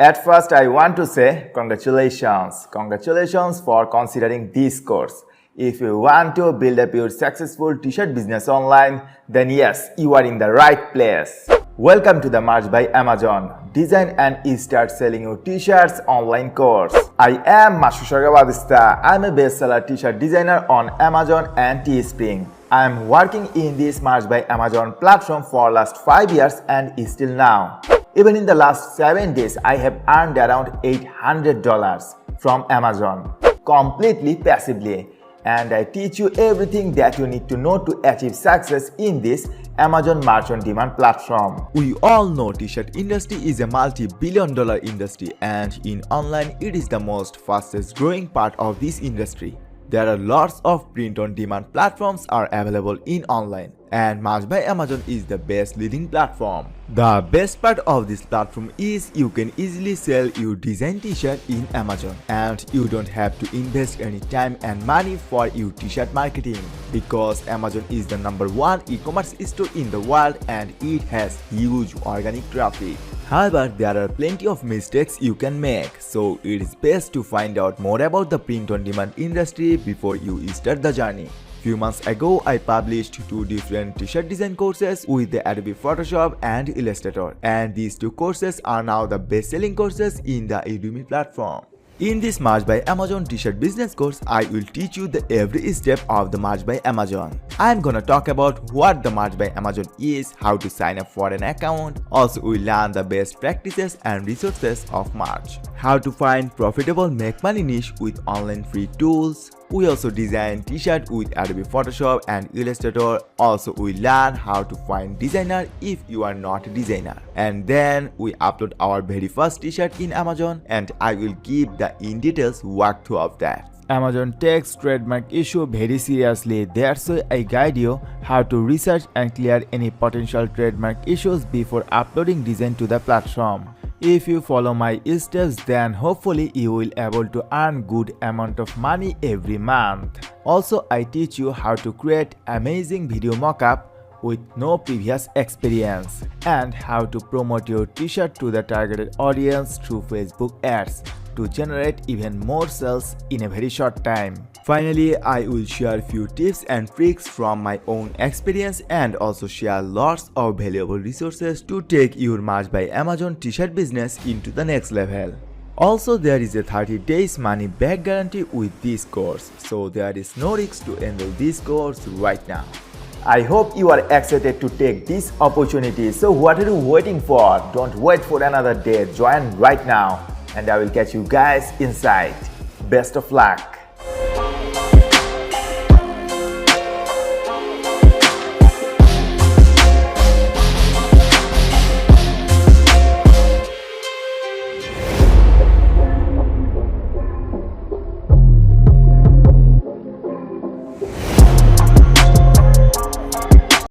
At first, I want to say congratulations. Congratulations for considering this course. If you want to build up your successful t-shirt business online, then yes, you are in the right place. Welcome to the March by Amazon Design and Start Selling Your T-shirts online course. I am Mashusaga Wadista. I am a bestseller t-shirt designer on Amazon and Teespring. I am working in this March by Amazon platform for last 5 years and still now. Even in the last 7 days, I have earned around $800 from Amazon, completely passively. And I teach you everything that you need to know to achieve success in this Amazon March on Demand platform. We all know t-shirt industry is a multi-billion-dollar industry, and in online it is the most fastest growing part of this industry. There are lots of print-on-demand platforms are available in online, and March by Amazon is the best leading platform. The best part of this platform is you can easily sell your design t-shirt in Amazon, and you don't have to invest any time and money for your t-shirt marketing, because Amazon is the #1 e-commerce store in the world and it has huge organic traffic. However, there are plenty of mistakes you can make, so it is best to find out more about the print-on-demand industry before you start the journey. Few months ago, I published 2 different t-shirt design courses with the Adobe Photoshop and Illustrator, and these 2 courses are now the best-selling courses in the Udemy platform. In this March by Amazon t-shirt business course, I will teach you the every step of the March by Amazon. I am gonna talk about what the March by Amazon is, how to sign up for an account. Also, we learn the best practices and resources of March, how to find profitable make money niche with online free tools. We also design t-shirt with Adobe Photoshop and Illustrator. Also, we learn how to find designer if you are not a designer. And then we upload our very first t-shirt in Amazon, and I will give the in details walkthrough of that. Amazon takes trademark issue very seriously. That's why I guide you how to research and clear any potential trademark issues before uploading design to the platform. If you follow my steps, then hopefully you will able to earn good amount of money every month. Also, I teach you how to create amazing video mockup with no previous experience, and how to promote your t-shirt to the targeted audience through Facebook ads to generate even more sales in a very short time. Finally, I will share few tips and tricks from my own experience, and also share lots of valuable resources to take your March by Amazon t-shirt business into the next level. Also, there is a 30 days money back guarantee with this course, so there is no risk to enroll this course right now. I hope you are excited to take this opportunity. So what are you waiting for? Don't wait for another day. Join right now, and I will catch you guys inside. Best of luck.